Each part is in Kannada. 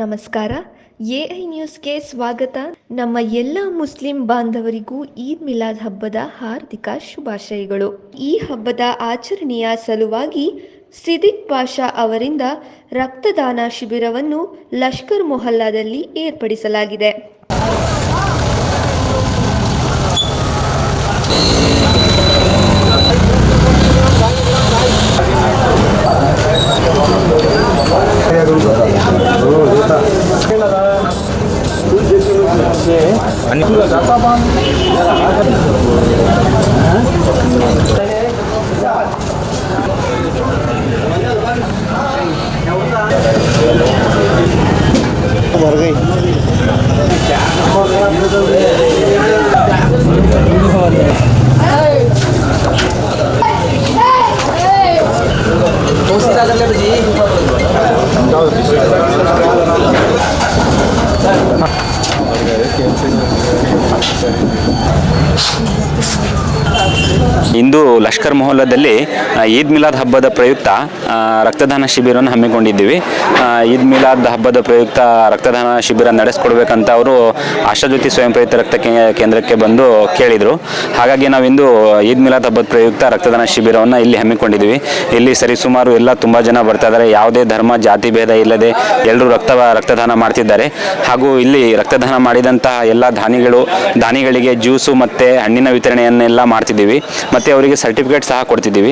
ನಮಸ್ಕಾರ. ಎಐ ನ್ಯೂಸ್ಗೆ ಸ್ವಾಗತ. ನಮ್ಮ ಎಲ್ಲ ಮುಸ್ಲಿಂ ಬಾಂಧವರಿಗೂ ಈದ್ ಮಿಲಾದ್ ಹಬ್ಬದ ಹಾರ್ದಿಕ ಶುಭಾಶಯಗಳು. ಈ ಹಬ್ಬದ ಆಚರಣೆಯ ಸಲುವಾಗಿ ಸಿದಿಕ್ ಪಾಷಾ ಅವರಿಂದ ರಕ್ತದಾನ ಶಿಬಿರವನ್ನು ಲಷ್ಕರ್ ಮೊಹಲ್ಲಾದಲ್ಲಿ ಏರ್ಪಡಿಸಲಾಗಿದೆ. ಇಂದು ಲಷ್ಕರ್ ಮೊಹಲ್ಲಾದಲ್ಲಿ ಈದ್ ಮಿಲಾದ್ ಹಬ್ಬದ ಪ್ರಯುಕ್ತ ರಕ್ತದಾನ ಶಿಬಿರವನ್ನು ಹಮ್ಮಿಕೊಂಡಿದ್ದೀವಿ. ಈದ್ ಮಿಲಾದ್ ಹಬ್ಬದ ಪ್ರಯುಕ್ತ ರಕ್ತದಾನ ಶಿಬಿರ ನಡೆಸ್ಕೊಡ್ಬೇಕಂತ ಅವರು ಆಶಾಜ್ಯೋತಿ ಸ್ವಯಂ ಪ್ರೇರಿತ ರಕ್ತ ಕೇಂದ್ರಕ್ಕೆ ಬಂದು ಕೇಳಿದರು. ಹಾಗಾಗಿ ನಾವಿಂದು ಈದ್ ಮಿಲಾದ್ ಹಬ್ಬದ ಪ್ರಯುಕ್ತ ರಕ್ತದಾನ ಶಿಬಿರವನ್ನು ಇಲ್ಲಿ ಹಮ್ಮಿಕೊಂಡಿದ್ದೀವಿ. ಇಲ್ಲಿ ಸರಿಸುಮಾರು ಎಲ್ಲ ತುಂಬ ಜನ ಬರ್ತಾ ಇದ್ದಾರೆ. ಯಾವುದೇ ಧರ್ಮ ಜಾತಿ ಭೇದ ಇಲ್ಲದೆ ಎಲ್ಲರೂ ರಕ್ತದಾನ ಮಾಡ್ತಿದ್ದಾರೆ. ಹಾಗೂ ಇಲ್ಲಿ ರಕ್ತದಾನ ಮಾಡಿದಂತಹ ಎಲ್ಲ ದಾನಿಗಳಿಗೆ ಜ್ಯೂಸು ಮತ್ತು ಹಣ್ಣಿನ ವಿತರಣೆಯನ್ನೆಲ್ಲ ಮಾಡ್ತಿದ್ದೀವಿ. ಮತ್ತು ಅವರಿಗೆ ಸರ್ಟಿಫಿಕೇಟ್ ಸಹ ಕೊಡ್ತಿದ್ದೀವಿ.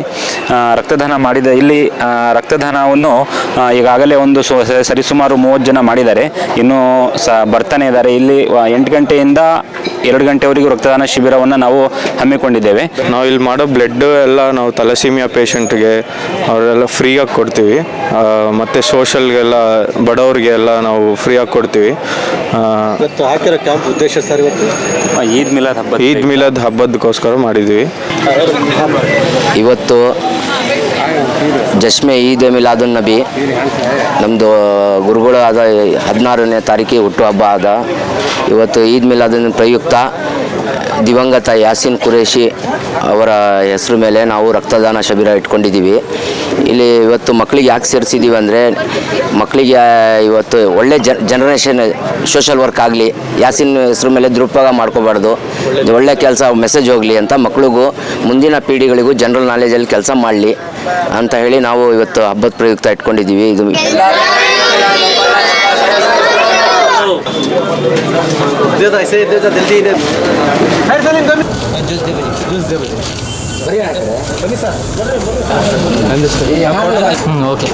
ರಕ್ತದಾನ ಮಾಡಿದ ಇಲ್ಲಿ ರಕ್ತದಾನವನ್ನು ಈಗಾಗಲೇ ಒಂದು ಸರಿಸುಮಾರು 30 ಜನ ಮಾಡಿದ್ದಾರೆ. ಇನ್ನೂ ಬರ್ತಾನೆ ಇದ್ದಾರೆ. ಇಲ್ಲಿ 8 ಗಂಟೆಯಿಂದ 2 ಗಂಟೆವರೆಗೂ ರಕ್ತದಾನ ಶಿಬಿರವನ್ನು ನಾವು ಹಮ್ಮಿಕೊಂಡಿದ್ದೇವೆ. ನಾವು ಇಲ್ಲಿ ಮಾಡೋ ಬ್ಲಡ್ ಎಲ್ಲ ನಾವು ಥಲಸೀಮಿಯಾ ಪೇಷಂಟ್ಗೆ ಅವರೆಲ್ಲ ಫ್ರೀಯಾಗಿ ಕೊಡ್ತೀವಿ. ಮತ್ತು ಸೋಷಲ್ಗೆಲ್ಲ ಬಡವರಿಗೆಲ್ಲ ನಾವು ಫ್ರೀಯಾಗಿ ಕೊಡ್ತೀವಿ. ಹಾಕಿರೋ ಕ್ಯಾಂಪ್ ಉದ್ದೇಶ ಸರ್ ಈದ್ ಮಿಲಾದ್ ಹಬ್ಬದಕ್ಕೋಸ್ಕರ ಮಾಡಿದ್ವಿ. ಇವತ್ತು ಜಶ್ಮೆ ಈದ್ ಮಿಲಾದುನ್ ನಬಿ, ನಮ್ಮದು ಗುರುಗಳು ಆದ 16ನೇ ತಾರೀಕಿಗೆ ಹುಟ್ಟುಹಬ್ಬ ಆದ. ಇವತ್ತು ಈದ್ ಮಿಲಾದುನ್ ಪ್ರಯುಕ್ತ ದಿವಂಗತ ಯಾಸೀನ್ ಕುರೇಶಿ ಅವರ ಹೆಸರು ಮೇಲೆ ನಾವು ರಕ್ತದಾನ ಶಿಬಿರ ಇಟ್ಕೊಂಡಿದ್ದೀವಿ. ಇಲ್ಲಿ ಇವತ್ತು ಮಕ್ಕಳಿಗೆ ಯಾಕೆ ಸೇರಿಸಿದ್ದೀವಿ ಅಂದರೆ, ಮಕ್ಕಳಿಗೆ ಇವತ್ತು ಒಳ್ಳೆ ಜನರೇಷನ್ ಸೋಷಲ್ ವರ್ಕ್ ಆಗಲಿ, ಯಾಸೀನ್ ಹೆಸರು ಮೇಲೆ ದುರುಪಯೋಗ ಮಾಡ್ಕೋಬಾರ್ದು, ಒಳ್ಳೆ ಕೆಲಸ ಮೆಸೇಜ್ ಹೋಗಲಿ ಅಂತ ಮಕ್ಕಳಿಗೂ ಮುಂದಿನ ಪೀಳಿಗೆಗಳಿಗೂ ಜನರಲ್ ನಾಲೆಜಲ್ಲಿ ಕೆಲಸ ಮಾಡಲಿ ಅಂತ ಹೇಳಿ ನಾವು ಇವತ್ತು ಹಬ್ಬದ ಪ್ರಯುಕ್ತ ಇಟ್ಕೊಂಡಿದ್ದೀವಿ. ಇದು ಓಕೆ.